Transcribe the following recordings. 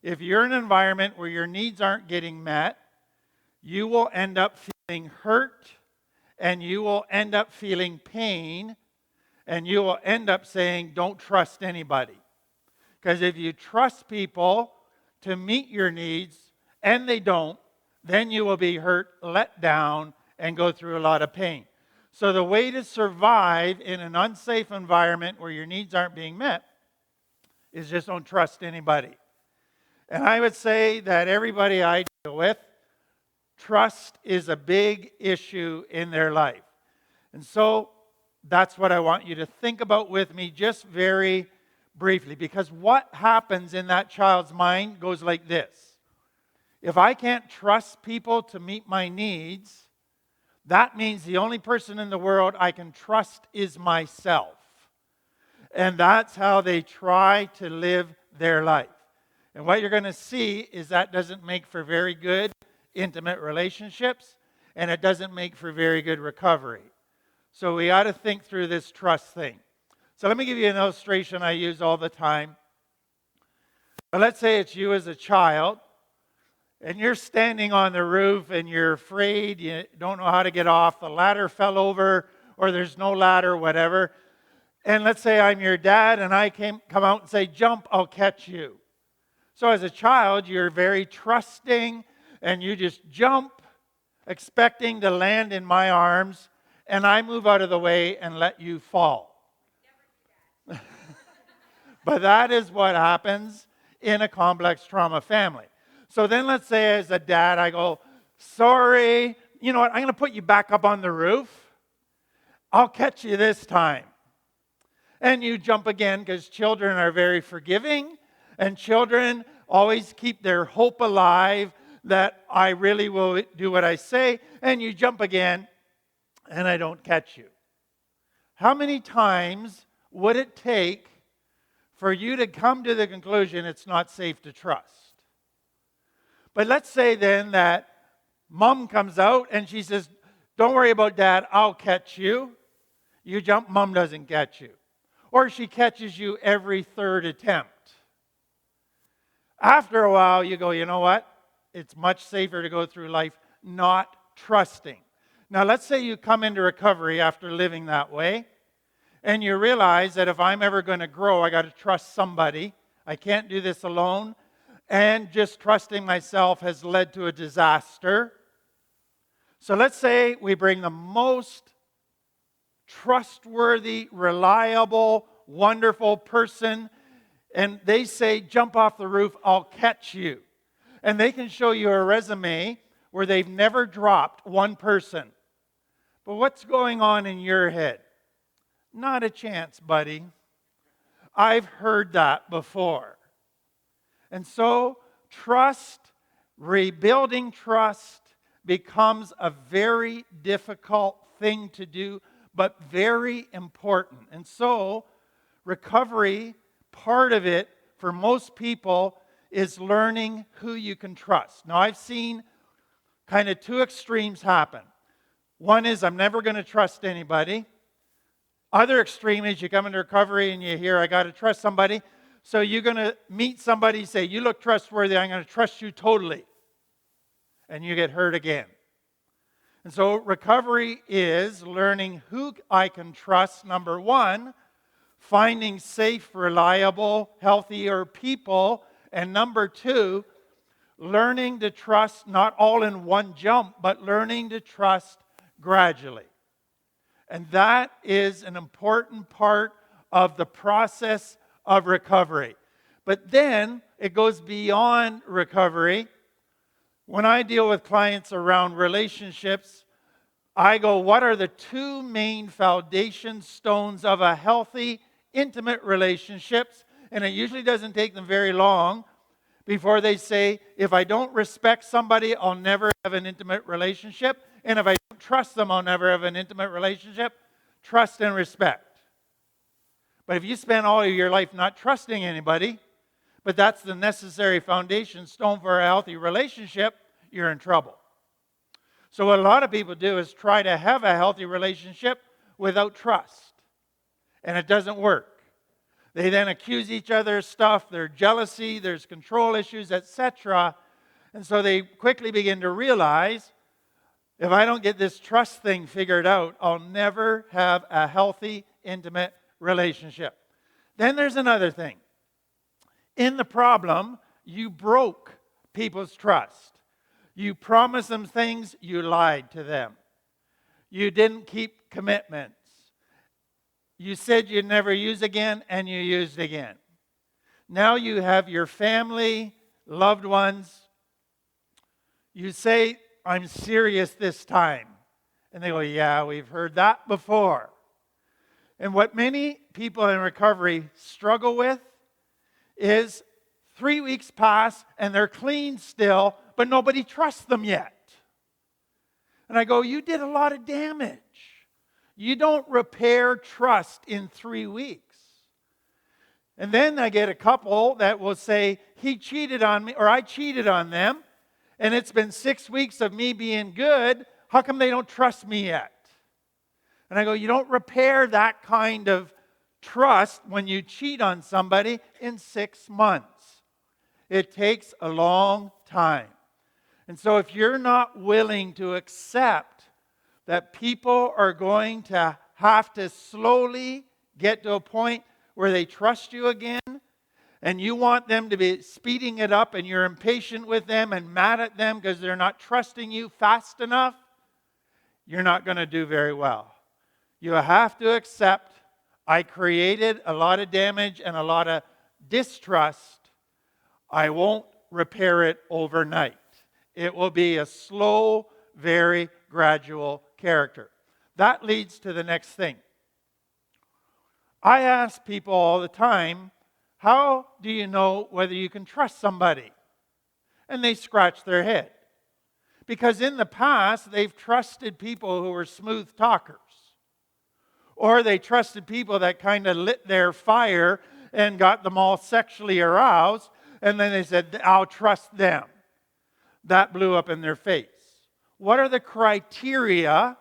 If you're in an environment where your needs aren't getting met, you will end up feeling hurt, and you will end up feeling pain, and you will end up saying, don't trust anybody. Because if you trust people to meet your needs, and they don't, then you will be hurt, let down, and go through a lot of pain. So the way to survive in an unsafe environment where your needs aren't being met is just don't trust anybody. And I would say that everybody I deal with, trust is a big issue in their life. And so that's what I want you to think about with me just very briefly. Because what happens in that child's mind goes like this. If I can't trust people to meet my needs, that means the only person in the world I can trust is myself. And that's how they try to live their life. And what you're going to see is that doesn't make for very good intimate relationships, and it doesn't make for very good recovery. So we ought to think through this trust thing. So let me give you an illustration I use all the time. But let's say it's you as a child, and you're standing on the roof and you're afraid, you don't know how to get off, the ladder fell over, or there's no ladder, whatever. And let's say I'm your dad and I come out and say, jump, I'll catch you. So as a child, you're very trusting and you just jump, expecting to land in my arms, and I move out of the way and let you fall. But that is what happens in a complex trauma family. So then let's say as a dad, I go, sorry, you know what, I'm going to put you back up on the roof. I'll catch you this time. And you jump again because children are very forgiving, and children always keep their hope alive that I really will do what I say, and you jump again, and I don't catch you. How many times would it take for you to come to the conclusion it's not safe to trust? But let's say then that mom comes out and she says, don't worry about dad, I'll catch you. You jump, mom doesn't catch you. Or she catches you every third attempt. After a while, you go, you know what? It's much safer to go through life not trusting. Now, let's say you come into recovery after living that way, and you realize that if I'm ever going to grow, I got to trust somebody. I can't do this alone. And just trusting myself has led to a disaster. So let's say we bring the most trustworthy, reliable, wonderful person, and they say, jump off the roof, I'll catch you. And they can show you a resume where they've never dropped one person. But what's going on in your head? Not a chance, buddy. I've heard that before. And so trust, rebuilding trust, becomes a very difficult thing to do, but very important. And so recovery, part of it for most people is learning who you can trust. Now, I've seen kind of two extremes happen. One is I'm never going to trust anybody. Other extreme is you come into recovery and you hear, I got to trust somebody. So you're going to meet somebody, say, you look trustworthy, I'm going to trust you totally. And you get hurt again. And so recovery is learning who I can trust, number one, finding safe, reliable, healthier people, and number two, learning to trust not all in one jump, but learning to trust gradually. And that is an important part of the process of recovery. But then it goes beyond recovery. When I deal with clients around relationships, I go, what are the two main foundation stones of a healthy, intimate relationships? And it usually doesn't take them very long before they say, if I don't respect somebody, I'll never have an intimate relationship. And if I don't trust them, I'll never have an intimate relationship. Trust and respect. But if you spend all of your life not trusting anybody, but that's the necessary foundation stone for a healthy relationship, you're in trouble. So what a lot of people do is try to have a healthy relationship without trust. And it doesn't work. They then accuse each other of stuff. There's jealousy, there's control issues, etc. And so they quickly begin to realize, if I don't get this trust thing figured out, I'll never have a healthy, intimate relationship. Then there's another thing. In the problem, you broke people's trust. You promised them things, you lied to them. You didn't keep commitments. You said you'd never use again, and you used again. Now you have your family, loved ones. You say, I'm serious this time. And they go, yeah, we've heard that before. And what many people in recovery struggle with is 3 weeks pass and they're clean still, but nobody trusts them yet. And I go, you did a lot of damage. You don't repair trust in 3 weeks. And then I get a couple that will say, he cheated on me, or I cheated on them, and it's been 6 weeks of me being good. How come they don't trust me yet? And I go, you don't repair that kind of trust when you cheat on somebody in 6 months. It takes a long time. And so if you're not willing to accept that people are going to have to slowly get to a point where they trust you again, and you want them to be speeding it up, and you're impatient with them and mad at them because they're not trusting you fast enough, you're not going to do very well. You have to accept, I created a lot of damage and a lot of distrust. I won't repair it overnight. It will be a slow, very gradual character. That leads to the next thing. I ask people all the time, how do you know whether you can trust somebody? And they scratch their head. Because in the past, they've trusted people who were smooth talkers. Or they trusted people that kind of lit their fire and got them all sexually aroused. And then they said, I'll trust them. That blew up in their face. What are the criteria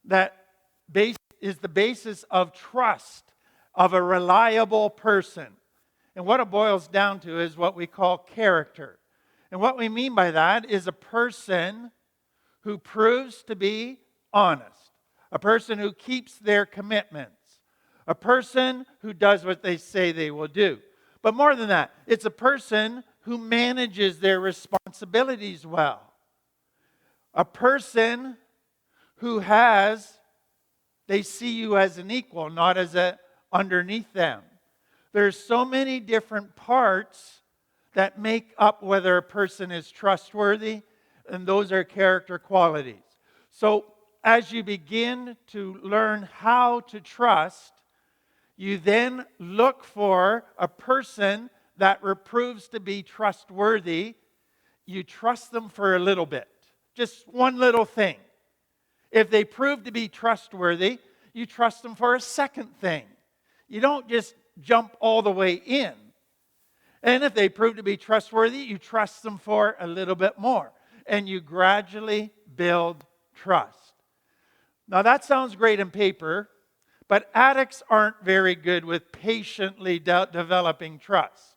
that is the basis of trust of a reliable person? And what it boils down to is what we call character. And what we mean by that is a person who proves to be honest, a person who keeps their commitments, a person who does what they say they will do. But more than that, it's a person who manages their responsibilities well. A person who they see you as an equal, not as underneath them. There's so many different parts that make up whether a person is trustworthy, and those are character qualities. So as you begin to learn how to trust, you then look for a person that proves to be trustworthy. You trust them for a little bit, just one little thing. If they prove to be trustworthy, you trust them for a second thing. You don't just jump all the way in. And if they prove to be trustworthy, you trust them for a little bit more. And you gradually build trust. Now that sounds great on paper, but addicts aren't very good with patiently developing trust.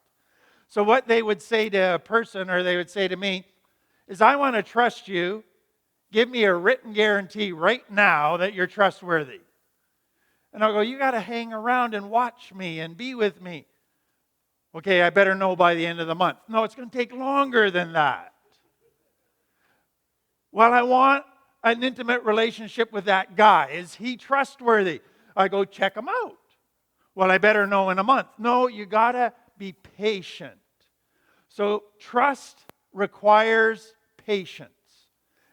So what they would say to a person, or they would say to me, is I want to trust you. Give me a written guarantee right now that you're trustworthy. And I'll go, you got to hang around and watch me and be with me. Okay, I better know by the end of the month. No, it's going to take longer than that. Well, I want an intimate relationship with that guy. Is he trustworthy? I go, check him out. Well, I better know in a month. No, you got to be patient. So trust requires patience.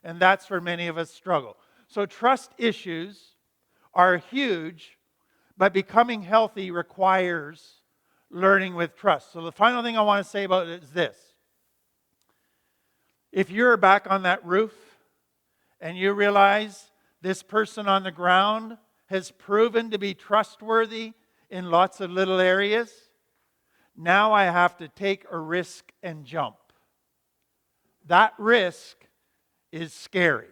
And that's where many of us struggle. So trust issues are huge, but becoming healthy requires learning with trust. So the final thing I want to say about it is this. If you're back on that roof and you realize this person on the ground has proven to be trustworthy in lots of little areas, now I have to take a risk and jump. That risk is scary.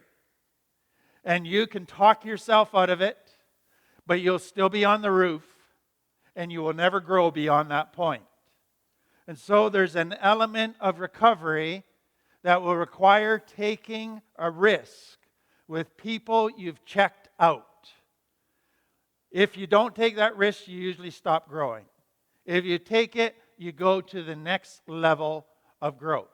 And you can talk yourself out of it, but you'll still be on the roof. and you will never grow beyond that point. And so there's an element of recovery that will require taking a risk with people you've checked out. If you don't take that risk, you usually stop growing. If you take it, you go to the next level of growth.